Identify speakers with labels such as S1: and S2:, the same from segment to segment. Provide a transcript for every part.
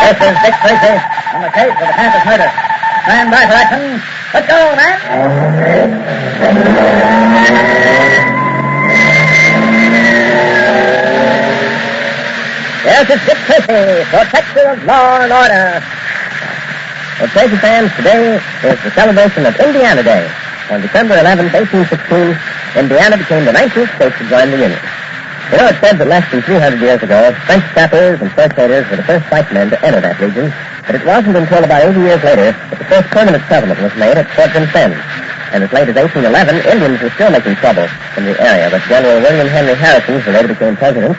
S1: This is Dick Tracy on the case of the Panthers murder. Stand by for action. Let's go, man. Yes, it's Dick Tracy, protector of law and order. Well, Tracy fans, today is the celebration of Indiana Day. On December 11, 1816, Indiana became the 19th state to join the Union. You know, it's said that less than 300 years ago, French trappers and fur traders were the first white men to enter that region, but it wasn't until about 80 years later that the first permanent settlement was made at Fort Vincennes. And as late as 1811, Indians were still making trouble in the area, but General William Henry Harrison, who later became president,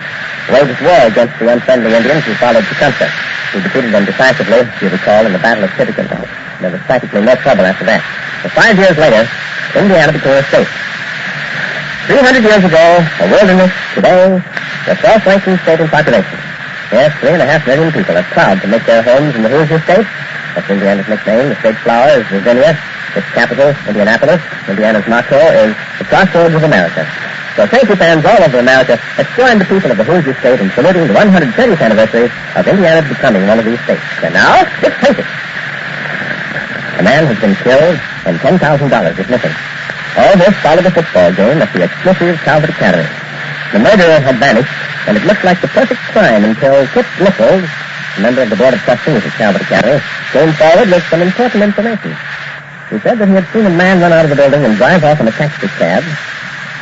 S1: waged war against the unfriendly Indians who followed Tecumseh. He defeated them decisively, if you recall, in the Battle of Tippecanoe. There was practically no trouble after that. But 5 years later, Indiana became a state. 300 years ago, a wilderness. Today, the 12th ranking state in population. Yes, 3.5 million people are proud to make their homes in the Hoosier State. That's Indiana's nickname. The state's flower is Virginia. Its capital, Indianapolis. Indiana's motto is the crossroads of America. So Tracy fans all over America, let's join the people of the Hoosier State in saluting the 130th anniversary of Indiana's becoming one of these states. And now, Dick Tracy. A man has been killed and $10,000 is missing. All this followed a football game at the exclusive Calvert Academy. The murderer had vanished, and it looked like the perfect crime until Kip Nichols, a member of the Board of Trustees at Calvert Academy, came forward with some important information. He said that he had seen a man run out of the building and drive off in a taxi cab,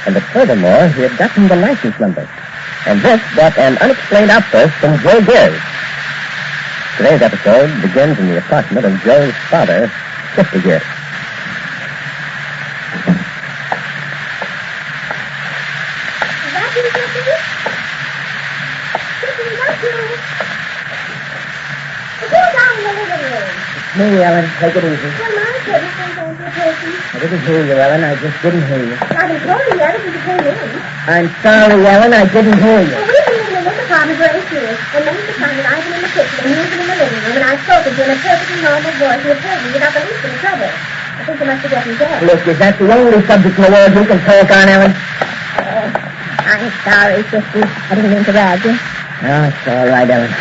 S1: and that furthermore, he had gotten the license number. And this brought an unexplained outburst from Joe Gears. Today's episode begins in the apartment of Joe's father, Chester Gould.
S2: Me, Ellen. Take it easy.
S3: Well, my goodness, I'm going to Tracy.
S2: I didn't hear you, Ellen. I just didn't hear you.
S3: I didn't tell you yet if you came in.
S2: I'm sorry, Ellen. I didn't hear you.
S3: Well, we've been living in this apartment very serious. And most of the time that I've been in the kitchen and you've been in the living room, and I've spoken to you in a perfectly normal voice, you have heard me without the least bit of trouble. I think you must be getting dead.
S2: Look, is that the only subject in the world you can talk on, Ellen?
S3: I'm sorry, Sister. I didn't mean to rag you.
S2: Oh, it's all right, Ellen.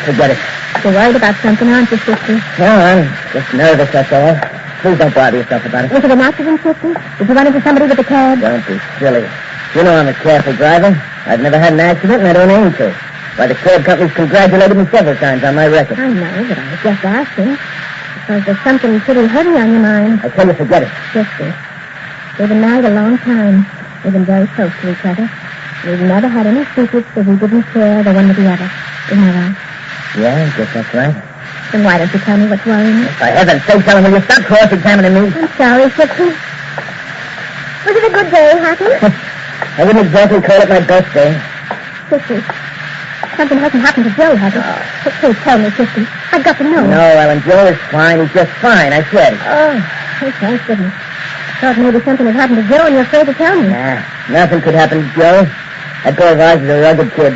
S2: Forget it.
S3: You're worried about something, aren't you, Sister?
S2: No, I'm just nervous, that's all. Please don't bother yourself about it.
S3: Was it an accident, Sister? Did you run into somebody with a cab?
S2: Don't be silly. You know I'm a careful driver. I've never had an accident, and I don't aim to. Why, the cab company's congratulated me several times on my record.
S3: I know, but I was just asking. Because there's something pretty heavy on your mind.
S2: I tell you, forget it.
S3: Sister, we've been married a long time. We've been very close to each other. We've never had any secrets that we didn't share the one with the other. Isn't that right?
S2: Yeah, I guess that's right.
S3: Then why don't you tell me what's worrying you?
S2: For heaven's sake, Ellen, will you stop cross-examining me?
S3: I'm sorry, Sister. Was it a good day, Happy?
S2: I wouldn't exactly call it my birthday.
S3: Sister, something hasn't happened to Joe, has it?
S2: Oh.
S3: Please tell me, Sister. I've got to know.
S2: No, Ellen, Joe is fine. He's just fine, I said.
S3: Oh, thank goodness. I thought maybe something had happened to Joe and you're afraid to tell me.
S2: Nah, nothing could happen to Joe. That boy of ours is a rugged kid.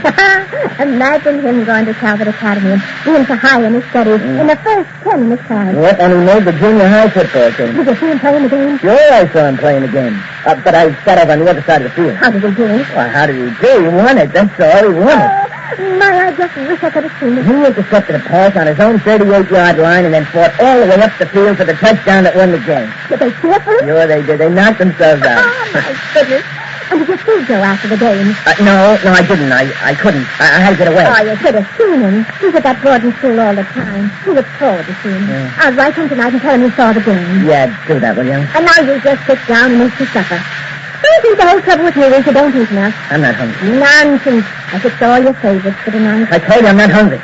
S3: Imagine him going to Calvert Academy and being so high in his studies. In the first 10 in his class.
S2: Yep, and he made the junior high football team.
S3: Did you see him playing the game?
S2: Sure, I saw him playing the game. But I sat over on the other side of the field.
S3: How did he do it?
S2: Well, how did he do? He won it, that's all. He won it.
S3: My, I just wish I could have seen it.
S2: He intercepted a pass on his own 38-yard line and then fought all the way up the field for the touchdown that won the game.
S3: Did they cheer for him?
S2: Sure they did. They knocked themselves out.
S3: Oh, my goodness. And did you see Joe after the game?
S2: No, I didn't. I couldn't. I had to get away.
S3: Oh, you should have seen him. He's at that boarding school all the time. He looks forward to seeing him.
S2: Yeah.
S3: I'll write him tonight and tell him you saw the game.
S2: Yeah, do that, will you?
S3: And now you just sit down and eat your supper. I think the whole trouble with you is you don't eat enough.
S2: I'm not hungry.
S3: Nonsense. I picked all your favorites for tonight.
S2: I told you I'm not hungry.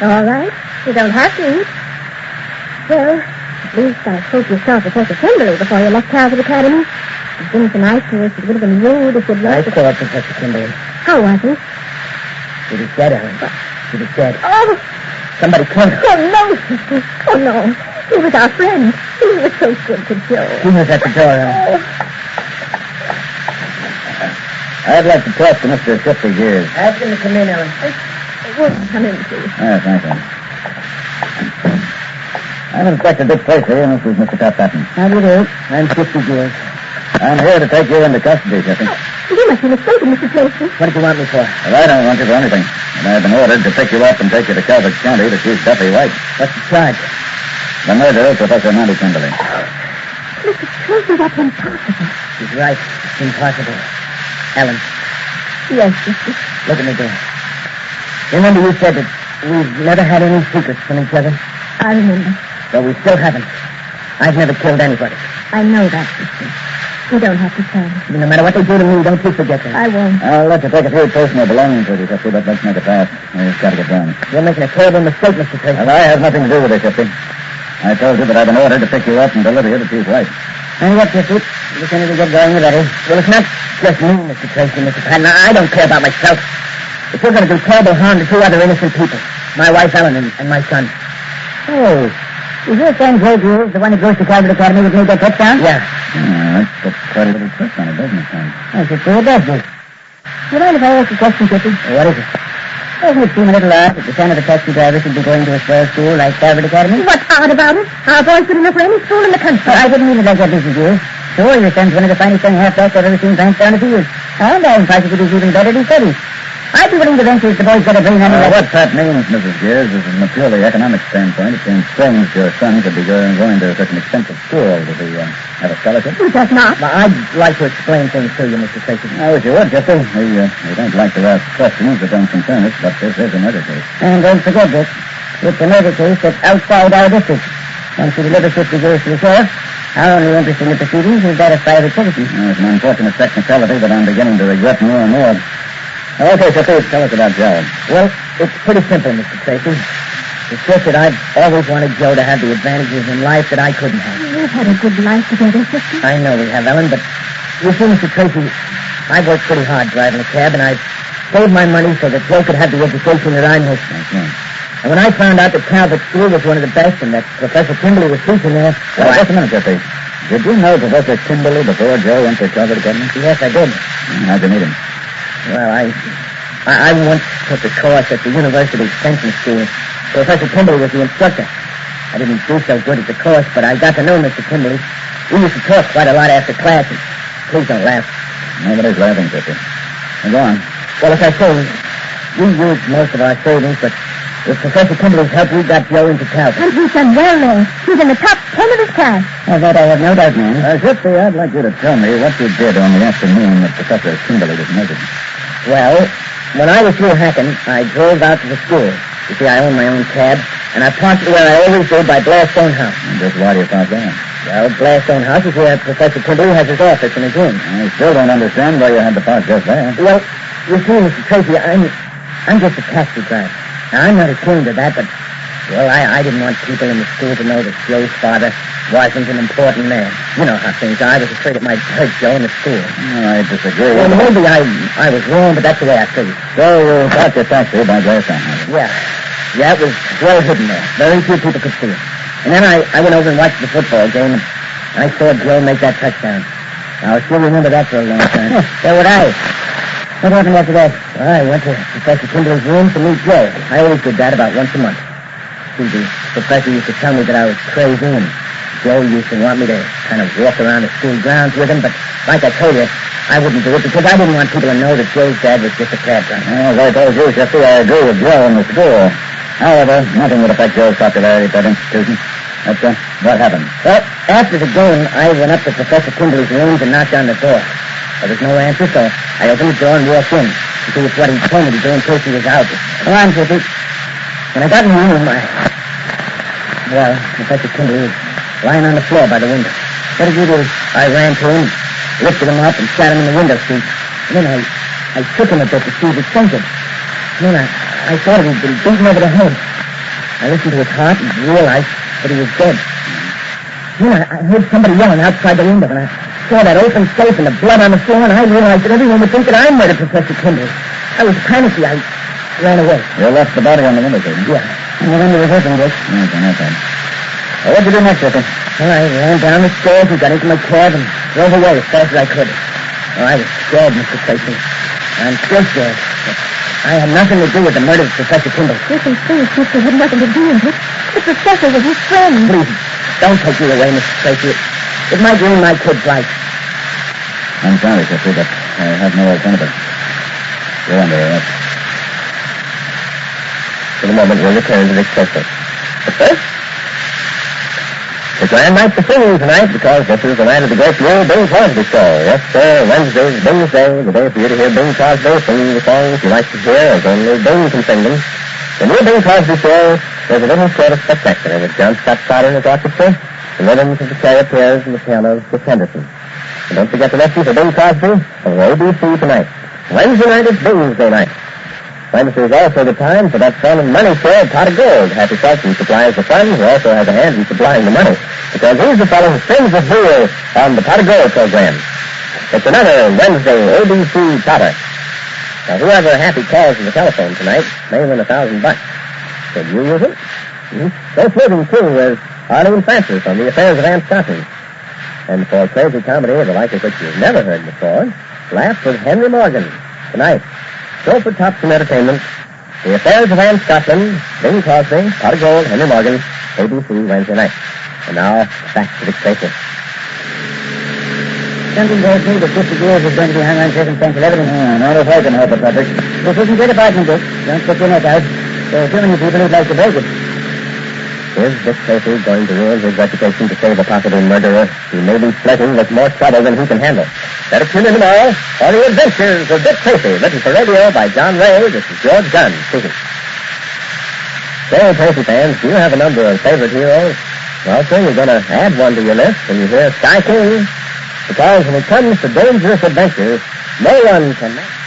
S3: All right. You don't have to eat. Well, at least I hope you saw Professor Kimberly before you left Calvert Academy. He's been so nice to us. It would have been rude if you'd
S2: I
S3: left.
S2: saw Professor Kimberly.
S3: How was he?
S2: She was dead, Ellen. She was dead.
S3: Oh,
S2: Somebody killed her.
S3: oh no, sister. Oh, no. He was our friend. He was so good to Joe.
S2: She was at the door, Ellen. I'd like to talk to Mr. Chester Gould.
S1: Ask him to come in, Ellen.
S3: Well, come in, please.
S2: Oh, thank you. I'm Inspector Dick Tracy, and this is Mr. Patton.
S3: How do you do?
S2: I'm Chester Gould. I'm here to take you into custody, Chester.
S3: You must be mistaken, Mr. Tracy.
S2: What did you want me for?
S4: Well, I don't want you for anything. And I've been ordered to pick you up and take you to Calvert County to see Duffy White.
S2: What's the charge?
S4: The murder of Professor Monty Kimberly.
S3: Mr. Tracy, that's impossible.
S2: He's right. It's impossible. Ellen,
S3: Yes, Sister.
S2: look at me, dear. Remember you said that we've never had any secrets from each other?
S3: I remember.
S2: Well, we still haven't. I've never killed anybody.
S3: I know that, Sister. You don't have to tell me.
S2: No matter what they do to me, don't you forget that.
S3: I won't.
S4: I'll let you take a few personal belongings with you, Shifty, but let's make it fast. We've got to get going.
S2: You're making a terrible mistake, Mr. Tracy.
S4: Well, I have nothing to do with it, Shifty. I told you that I've been ordered to pick you up and deliver you to Chief White.
S2: And what, Shifty? The sooner we get going, the better. Well, it's not just me, Mr. Tracy, Mr. Patton. I don't care about myself. If you're going to do terrible harm to two other innocent people, my wife, Ellen, and my son. Oh, is your son, Joe Gould, the one who goes to Calvert Academy with me that touchdown? Yeah.
S4: That puts quite a little twist on it, doesn't it, Tom?
S2: Yes, it sure does, Dick. You mind if I ask a question, Shifty? What is it? Doesn't it seem a little odd that the son of a taxi driver should be going to a swell school like Calvert Academy?
S3: What's odd about it? Our boy's good enough for any school in the country.
S2: Well, I didn't mean it like that, Mrs. Gill. Sure, your son's one of the finest young halfbacks I've ever seen dance down the field. And I'm positive he's even better than studies. I'd be willing to venture if the boy's got a brain on him.
S4: What that means, Mrs. Gears, is from a purely economic standpoint, it seems strange your son could be going to such an expensive school. Does he have a scholarship?
S3: He does not.
S2: Well, I'd like to explain things to you, Mr. Tracy.
S4: I wish you would, Jeffrey. We don't like to ask questions that don't concern us, but this is a murder case.
S2: And don't forget, Dick, it's a murder case that's outside our district. Once we deliver 50 years to the sheriff, our only interest in the proceedings is that of private citizens.
S4: It's an unfortunate technicality that I'm beginning to regret more and more. Okay, so please tell us about Joe.
S2: Well, it's pretty simple, Mr. Tracy. It's just that I've always wanted Joe to have the advantages in life that I couldn't have.
S3: We've had a good life together, Sister.
S2: I know we have, Ellen, but you see, Mr. Tracy, I've worked pretty hard driving a cab, and I've saved my money so that Joe could have the education that I missed. And when I found out that Calvert School was one of the best and that Professor Kimberly was teaching there...
S4: Well, just a minute, Jeffrey. Did you know Professor Kimberly before Joe went to Calvert Academy?
S2: Yes, I did.
S4: How'd you meet him?
S2: Well, I once took a course at the University Extension School. Professor Kimberly was the instructor. I didn't do so good at the course, but I got to know Mr. Kimberly. We used to talk quite a lot after classes. Please don't laugh.
S4: Nobody's laughing, Jeffrey. Now, go on.
S2: Well, as I say, we used most of our savings, but with Professor Kimberly's help, we got Joe into Calvert.
S3: And he's done well there. He's in the top 10 of his class.
S2: Of that I have no doubt, ma'am.
S4: Jeffrey, I'd like you to tell me what you did on the afternoon that Professor Kimberly was murdered.
S2: Well, when I was through hacking, I drove out to the school. You see, I own my own cab, and I parked where I always do by Blairstone House.
S4: And just why do you park there?
S2: Well, Blairstone House is where Professor Kimberly has his office and his room.
S4: I still don't understand why you had to park just there.
S2: Well, you see, Mr. Tracy, I'm just a taxi driver. Now, I'm not ashamed of that, but, well, I didn't want people in the school to know that Joe's father wasn't an important man. You know how things are. I was afraid it might hurt Joe in the school.
S4: I disagree.
S2: Well, maybe I was wrong, but that's the way I figured.
S4: So you got your taxi by Blairstone House?
S2: Yeah, it was well hidden there. Very few people could see it. And then I went over and watched the football game, and I saw Joe make that touchdown. I'll still remember that for a long time. So would I. What happened after that? Well, I went to Professor Kimberly's room to meet Joe. I always did that about once a month. See, the professor used to tell me that I was crazy, and Joe used to want me to kind of walk around the school grounds with him, but like I told you, I wouldn't do it because I didn't want people to know that Joe's dad was just a cab driver.
S4: As I told you, Shifty, I agree with Joe in the school. However, nothing would affect Joe's popularity at that institution. That's what happened.
S2: Well, after the game, I went up to Professor Kimberly's rooms and knocked on the door. There was no answer, so I opened the door and walked in to see if what he told me to do in case he was out. Come on, Shifty. When I got in the room, well, Professor Kimberly was lying on the floor by the window. What did you do? I ran to him, lifted him up, and sat him in the window seat. And then I shook him a bit to see if he fainted. Then I thought he'd been beaten over the head. I listened to his heart and realized that he was dead. Then I heard somebody yelling outside the window, and I saw that open safe and the blood on the floor, and I realized that everyone would think that I murdered Professor Kimberly. I was panicky. I ran away.
S4: You left the body on the window seat?
S2: Yeah. And the window was open, Dick.
S4: Okay, no problem. Well, what'd you do next, Shifty?
S2: Well, I ran down the stairs and got into my cab and drove away as fast as I could. Well, I was scared, Mr. Tracy. I'm still scared. But I had nothing to do with the murder of Professor Kimberly.
S3: Listen, please, Sister, had nothing to do with it. The professor was his friend.
S2: Please, don't take me away, Mr. Tracy. It might ruin my kid's life.
S4: I'm sorry, Shifty, but I have no alternative. Go on there,
S1: In a moment, we'll return to Dick Tracy. But first, it's a grand night for singing tonight because this is the night of the great new Bing Crosby show. Yes, sir, Wednesday's Bing's Day, the day for you to hear Bing Crosby sing the songs you like to hear, as only Bing can sing them. The new Bing Crosby show is a little sort of spectacular with John Scott Carter and his orchestra, the rhythms of the charioteers and the pianos of Henderson. And don't forget to listen to Bing Crosby on ABC tonight. Wednesday night is Bing's Day night. Wednesday is also the time for that fun and money show, Pot of Gold. Happy Felton supplies the fun, who also has a hand in supplying the money, because he's the fellow who spins the wheel on the Pot of Gold program. It's another Wednesday ABC Potter. Now, whoever happy calls to the telephone tonight may win $1,000. Could you use it? So flirting, too, with Arlene Francis on The Affairs of Aunt Scotland. And for crazy comedy, the like of which you've never heard before, laugh with Henry Morgan tonight. So for Thompson Entertainment, The Affairs of Aunt Scotland, Bing Crosby, Pot of Gold, Henry Morgan, ABC Wednesday night. And now, back to Dick Tracy.
S2: Something tells me that 50 years is going to be hung on circumstantial evidence.
S4: Not if I can help it, Patrick.
S2: This isn't your department, Dick. Don't stick your neck out. There are too many people who'd like to break it.
S1: Is Dick Tracy going to ruin his reputation to save a possible murderer? He may be flirting with more trouble than he can handle. Better tune in tomorrow for The Adventures of Dick Tracy, written for radio by John Ray. This is George Gunn speaking. Say, Tracy fans, do you have a number of favorite heroes? Well, sir, you're going to add one to your list when you hear Sky King, because when it comes to dangerous adventures, no one can match.